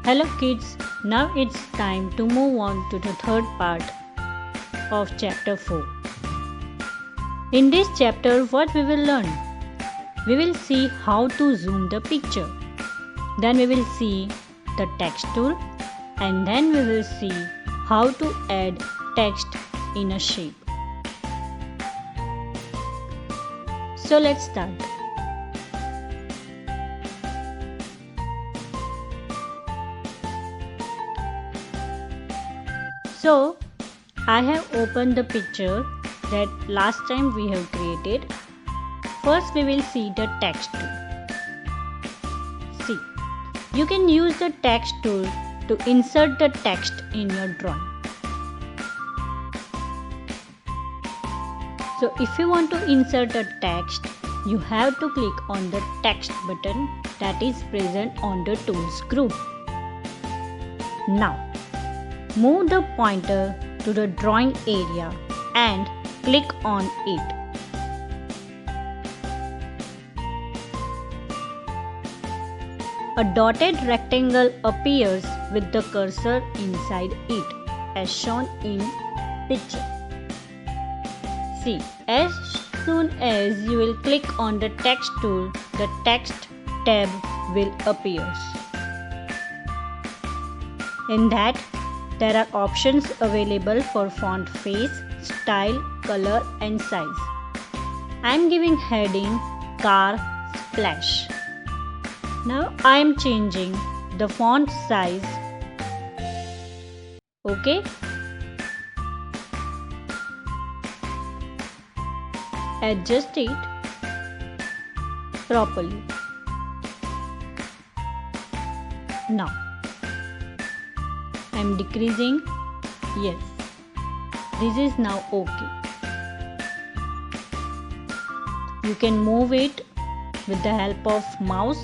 Hello kids, now it's time to move on to the third part of chapter 4. In this chapter, what we will learn? We will see how to zoom the picture. Then we will see the text tool, and then we will see how to add text in a shape. So let's start. So I have opened the picture that last time we have created. First we will see the text tool. See, you can use the text tool to insert the text in your drawing. So if you want to insert a text, you have to click on the text button that is present on the tools group. Now move the pointer to the drawing area and click on it. A dotted rectangle appears with the cursor inside it, as shown in picture. See, as soon as you will click on the text tool, the text tab will appear. In that, there are options available for font face, style, color and size. I am giving heading Car Splash. Now I am changing the font size. Okay. Adjust it properly. Now I am decreasing. Yes, this is now okay. You can move it with the help of mouse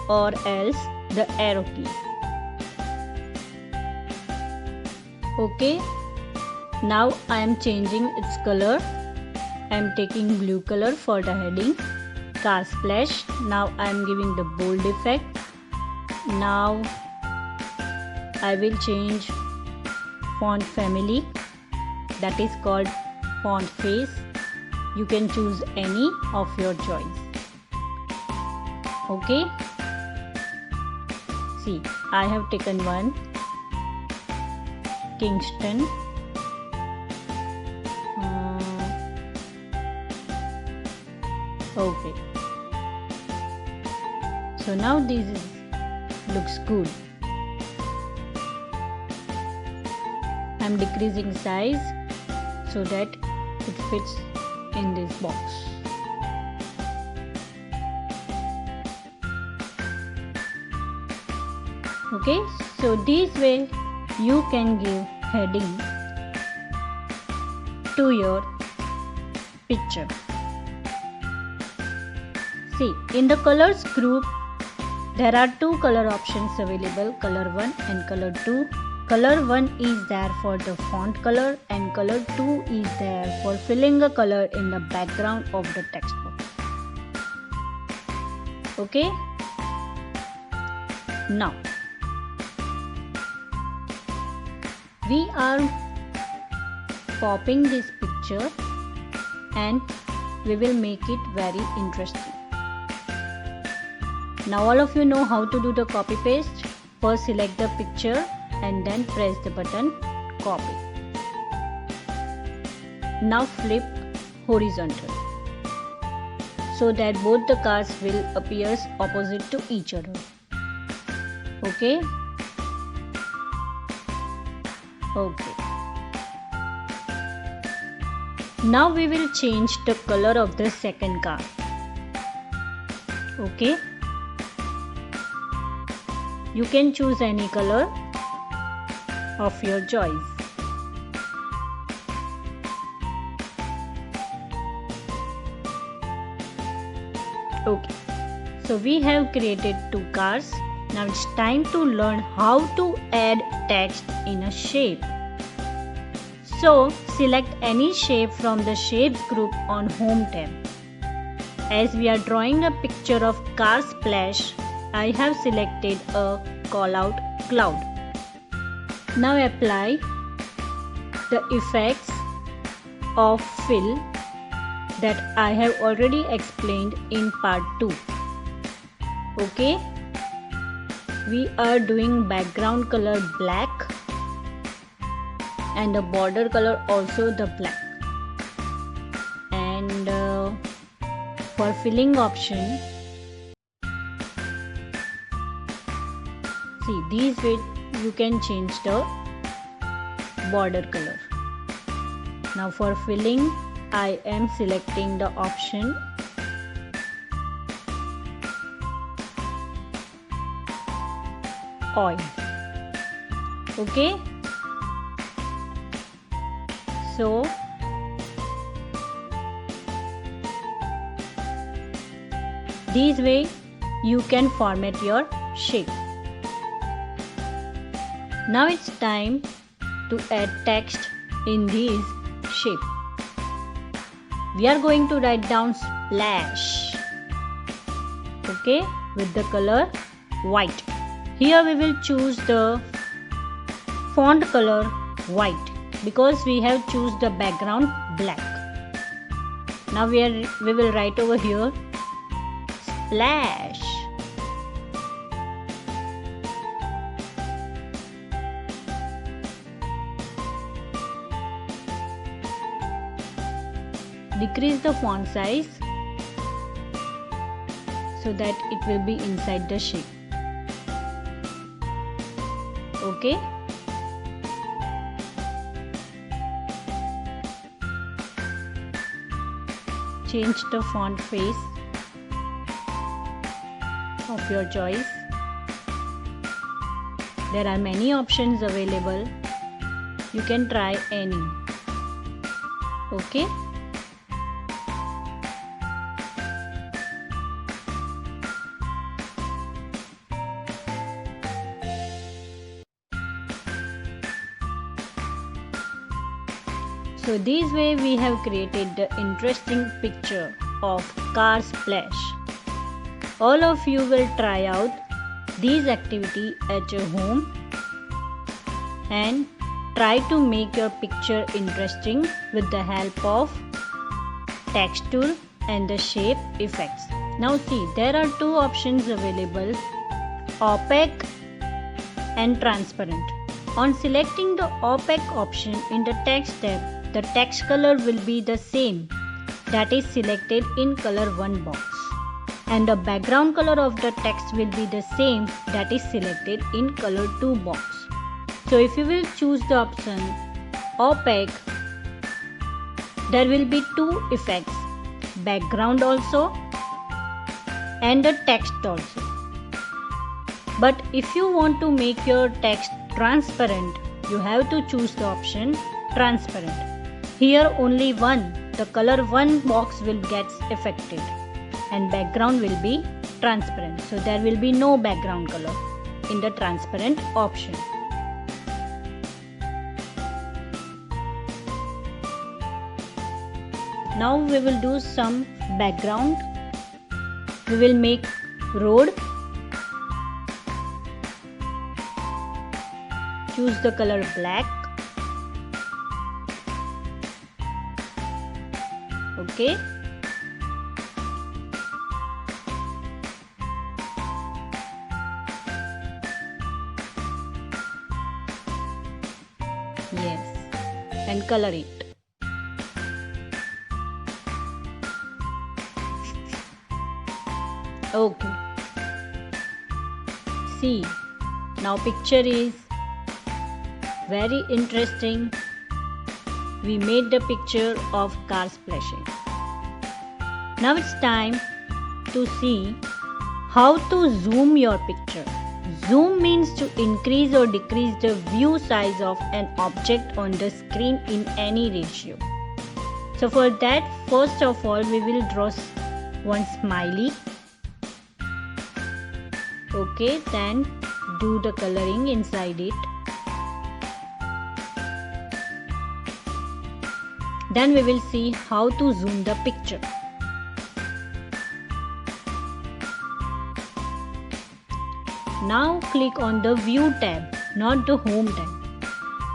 or else the arrow key. Okay, now I am changing its color. I am taking blue color for the heading Car Splash. Now I am giving the bold effect. Now I will change font family, that is called font face. You can choose any of your choice. Okay. See, I have taken one Kingston. Okay. So now this looks good. I am decreasing size so that it fits in this box. Okay, so this way you can give heading to your picture. See, in the colors group, there are two color options available, color 1 and color 2. Color 1 is there for the font color and color 2 is there for filling a color in the background of the text box. Okay. Now, we are popping this picture and we will make it very interesting. Now all of you know how to do the copy paste. First select the picture and then press the button copy. Now flip horizontal so that both the cars will appear opposite to each other. Okay. Okay. Now we will change the color of the second car. Okay. You can choose any color of your choice. Okay, so we have created two cars. Now it's time to learn how to add text in a shape. So select any shape from the shapes group on Home tab. As we are drawing a picture of Car Splash, I have selected a callout cloud. Now apply the effects of fill that I have already explained in part 2. Okay, we are doing background color black and the border color also the black. And for filling option, see, this way you can change the border color. Now for filling, I am selecting the option oil. Okay, so this way you can format your shape. Now it's time to add text in this shape. We are going to write down splash, okay, with the color white. Here we will choose the font color white because we have choose the background black. Now we will write over here splash. Decrease the font size so that it will be inside the shape. Okay. Change the font face of your choice. There are many options available. You can try any. Okay. So this way we have created the interesting picture of car splash. All of you will try out this activity at your home and try to make your picture interesting with the help of text tool and the shape effects. Now see, there are two options available, opaque and transparent. On selecting the opaque option in the text tab, the text color will be the same that is selected in color 1 box, and the background color of the text will be the same that is selected in color 2 box. So if you will choose the option opaque, there will be two effects, background also and the text also. But if you want to make your text transparent, you have to choose the option transparent. Here only the color 1 box will get affected and background will be transparent. So there will be no background color in the transparent option. Now we will do some background. We will make road. Choose the color black. Okay. Yes. And color it. Okay. See, now picture is very interesting. We made the picture of car splashing. Now it's time to see how to zoom your picture. Zoom means to increase or decrease the view size of an object on the screen in any ratio. So for that, first of all, we will draw one smiley. Okay, then do the coloring inside it. Then we will see how to zoom the picture. Now click on the View tab, not the Home tab.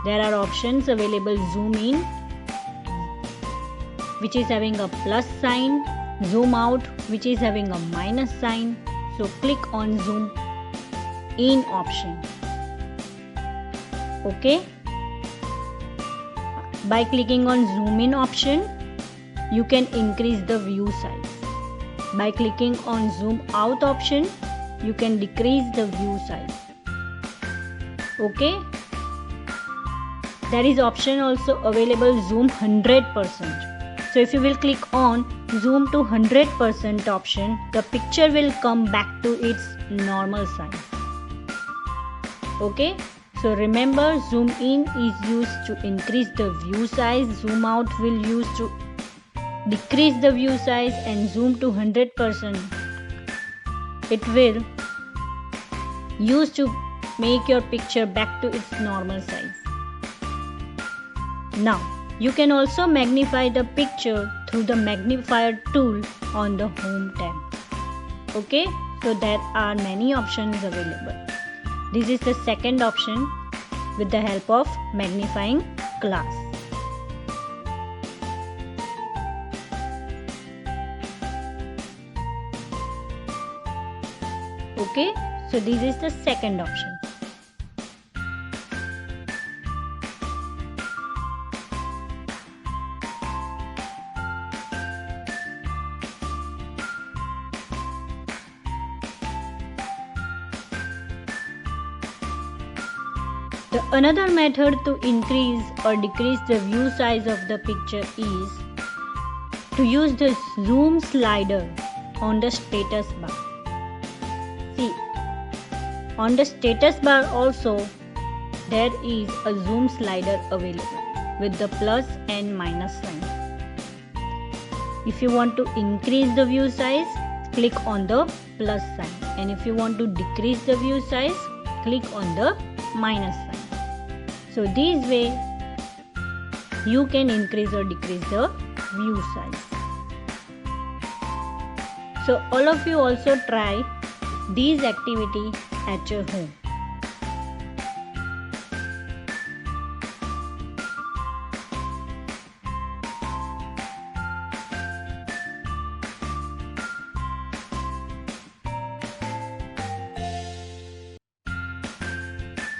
There are options available: Zoom in, which is having a plus sign, Zoom out, which is having a minus sign. So click on Zoom in option. Okay. By clicking on Zoom in option, you can increase the view size. By clicking on Zoom out option, you can decrease the view size. Okay. There is option also available Zoom 100%. So if you will click on Zoom to 100% option, the picture will come back to its normal size. Okay. So remember, Zoom in is used to increase the view size, Zoom out will use to decrease the view size, and Zoom to 100% it will use to make your picture back to its normal size. Now you can also magnify the picture through the magnifier tool on the Home tab. Okay, so there are many options available. This is the second option with the help of magnifying glass. Okay, so this is the second option. The another method to increase or decrease the view size of the picture is to use the zoom slider on the status bar. See, on the status bar also there is a zoom slider available with the plus and minus sign. If you want to increase the view size, click on the plus sign, and if you want to decrease the view size, click on the minus sign. So this way you can increase or decrease the view size. So all of you also try these activity at your home.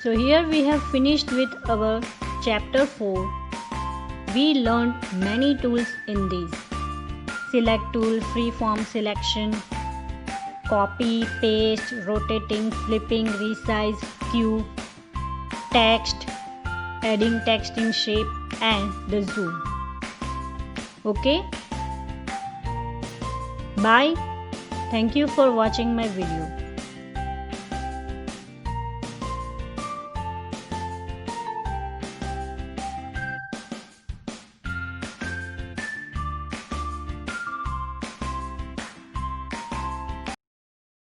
So here we have finished with our chapter 4. We learned many tools in this. Select tool, freeform selection, copy, paste, rotating, flipping, resize, cue, text, adding text in shape, and the zoom. Okay? Bye. Thank you for watching my video.